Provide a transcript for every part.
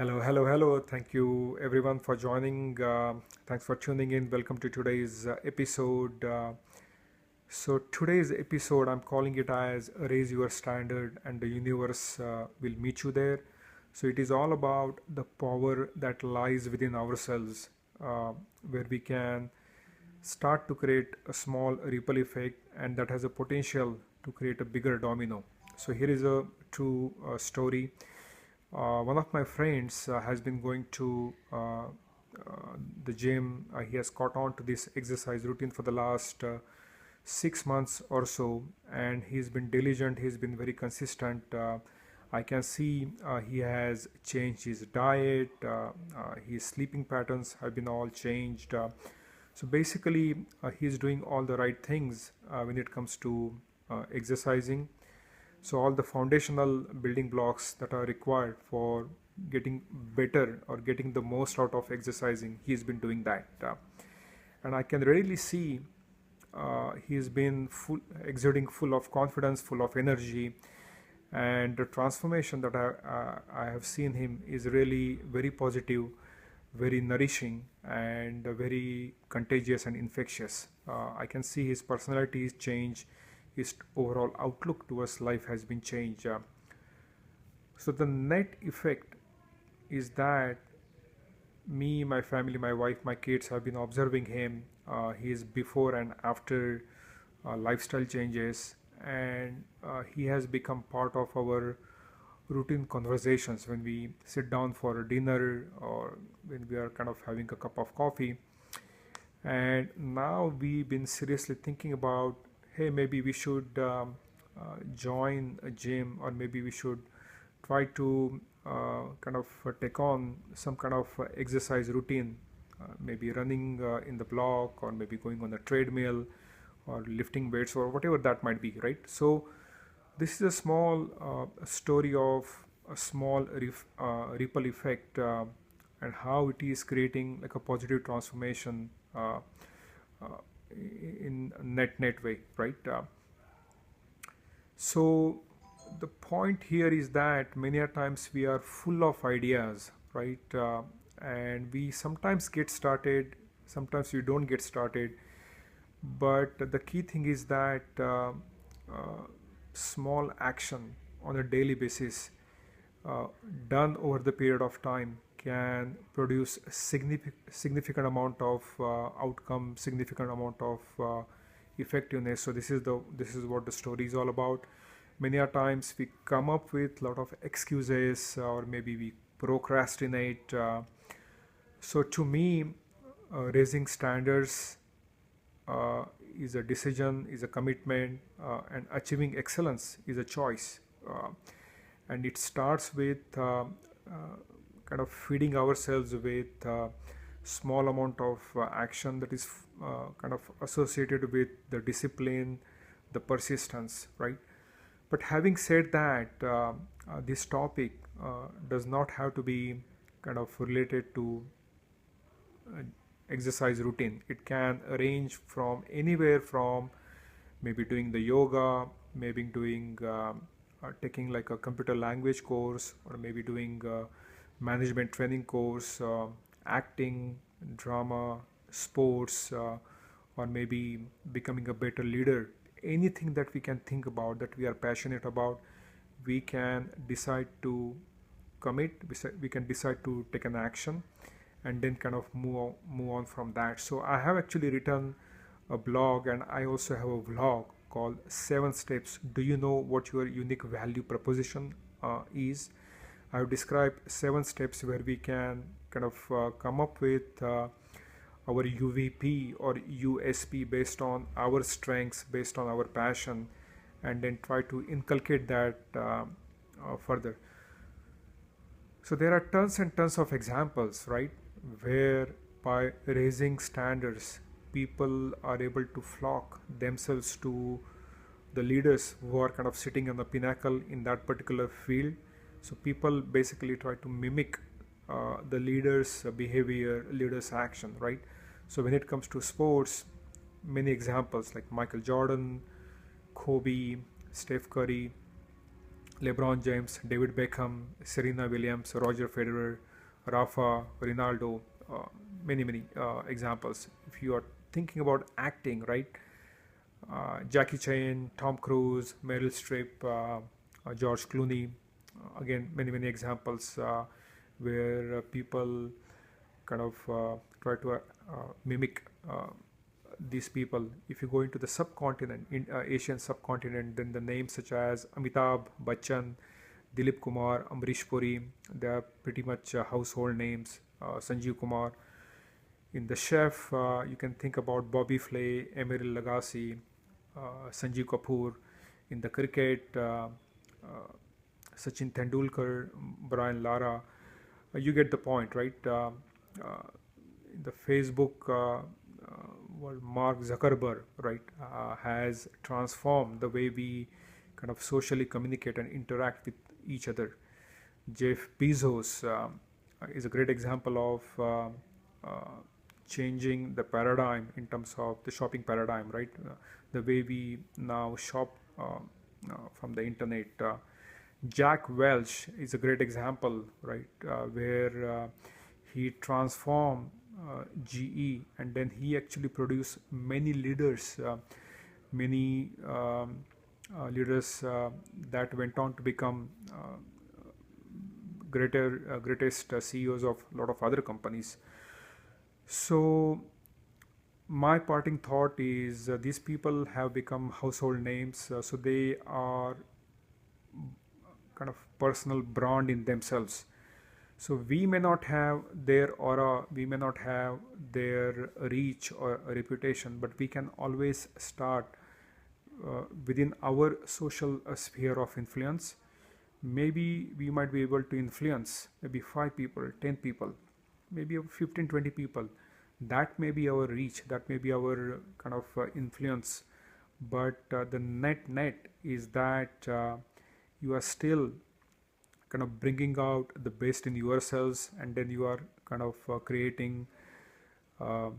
Hello, hello, hello. Thank you everyone for joining. Thanks for tuning in. Welcome to today's episode. Today's episode, I'm calling it as Raise Your Standard and the Universe will meet you there. So, it is all about the power that lies within ourselves, uh, where we can start to create a small ripple effect and that has a potential to create a bigger domino. So, here is a true story. One of my friends has been going to the gym. He has caught on to this exercise routine for the last 6 months or so, and he's been diligent. He's been very consistent. I can see he has changed his diet. His sleeping patterns have been all changed. So basically, he's doing all the right things when it comes to exercising. So all the foundational building blocks that are required for getting better or getting the most out of exercising, he's been doing that. And I can readily see he's been exuding full of confidence, full of energy, and the transformation that I have seen him is really very positive, very nourishing, and very contagious and infectious. I can see his personality is changed, his overall outlook towards life has been changed. So the net effect is that me, my family, my wife, my kids have been observing him. His before and after lifestyle changes, and he has become part of our routine conversations when we sit down for a dinner or when we are kind of having a cup of coffee. And now we've been seriously thinking about, hey, maybe we should join a gym, or maybe we should try to kind of take on some kind of exercise routine, maybe running in the block, or maybe going on a treadmill, or lifting weights, or whatever that might be, right? So this is a small story of a small ripple effect, and how it is creating like a positive transformation uh, in a net way, right? So the point here is that many a times we are full of ideas, right? And we sometimes get started, sometimes we don't get started. But the key thing is that small action on a daily basis, uh, done over the period of time, can produce a significant amount of outcome, significant amount of effectiveness. So this is what the story is all about. Many a times we come up with a lot of excuses, or maybe we procrastinate. So to me, raising standards uh, is a decision, is a commitment, and achieving excellence is a choice. And it starts with kind of feeding ourselves with small amount of action that is kind of associated with the discipline, the persistence, right? But having said that, this topic does not have to be kind of related to uh, exercise routine. It can range from anywhere from maybe doing the yoga, maybe doing taking like a computer language course, or maybe doing management training course, acting, drama, sports, or maybe becoming a better leader. Anything that we can think about, that we are passionate about, we can decide to commit, we can decide to take an action, and then kind of move on from that. So I have actually written a blog, and I also have a vlog called 7 steps. Do you know what your unique value proposition is? I have described 7 steps where we can kind of come up with our UVP or USP based on our strengths, based on our passion, and then try to inculcate that further. So there are tons and tons of examples, right, where by raising standards, people are able to flock themselves to the leaders who are kind of sitting on the pinnacle in that particular field. So people basically try to mimic the leader's behavior, leader's action, right? So when it comes to sports, many examples like Michael Jordan, Kobe, Steph Curry, LeBron James, David Beckham, Serena Williams, Roger Federer, Rafa, Ronaldo, uh, many examples. If you are thinking about acting, right? Jackie Chan, Tom Cruise, Meryl Streep, George Clooney. Again, many examples where people kind of try to mimic these people. If you go into the subcontinent, in Asian subcontinent, then the names such as Amitabh Bachchan, Dilip Kumar, Amrish Puri, they are pretty much household names. Sanjeev Kumar. In the chef, you can think about Bobby Flay, Emeril Lagasse, Sanjeev Kapoor. In the cricket, Sachin Tendulkar, Brian Lara. You get the point, right? In the Facebook, Mark Zuckerberg, right, has transformed the way we kind of socially communicate and interact with each other. Jeff Bezos is a great example of changing the paradigm in terms of the shopping paradigm, right? The way we now shop from the internet. Jack Welch is a great example, right, where he transformed GE, and then he actually produced many leaders, leaders that went on to become greatest CEOs of a lot of other companies. So my parting thought is these people have become household names, so they are kind of personal brand in themselves. So we may not have their aura, we may not have their reach or reputation, but we can always start within our social sphere of influence. Maybe we might be able to influence maybe 5 people, 10 people, maybe 15, 20 people. That may be our reach, that may be our kind of influence. But the net is that you are still kind of bringing out the best in yourselves, and then you are kind of creating kind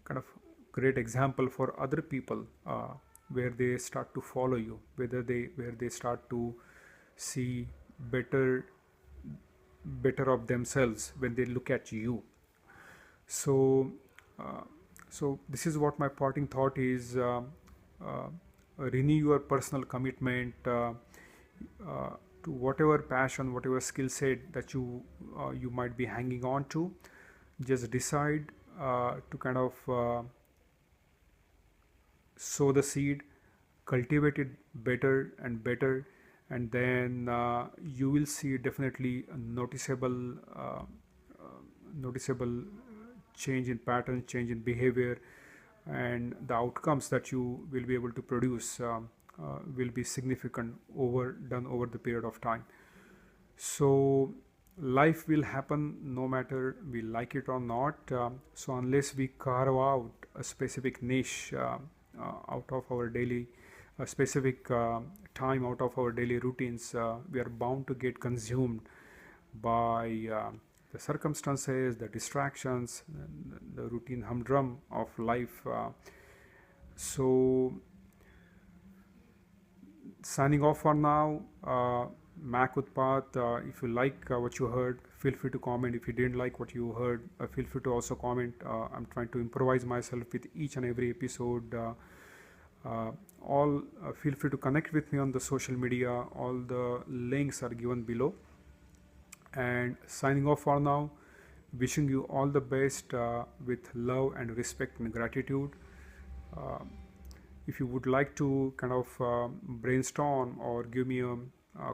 of great example for other people, where they start to follow you, where they start to see better of themselves when they look at you. So so this is what my parting thought is. Renew your personal commitment to whatever passion, whatever skill set that you might be hanging on to. Just decide to kind of sow the seed, cultivate it better and better, and then you will see definitely a noticeable change in pattern, change in behavior, and the outcomes that you will be able to produce will be significant done over the period of time. So life will happen no matter we like it or not. So unless we carve out a specific niche out of our daily, a specific time out of our daily routines, we are bound to get consumed by the circumstances, the distractions, the routine humdrum of life. So signing off for now. Mac Utpat. If you like what you heard, feel free to comment. If you didn't like what you heard, feel free to also comment. I'm trying to improvise myself with each and every episode. Feel free to connect with me on the social media. All the links are given below. And signing off for now, wishing you all the best with love and respect and gratitude. If you would like to kind of brainstorm or give me a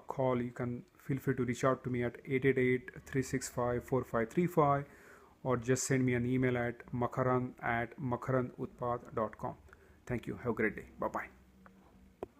call, you can feel free to reach out to me at 888-365-4535, or just send me an email at makaran@makaranutpat.com. Thank you. Have a great day. Bye-bye.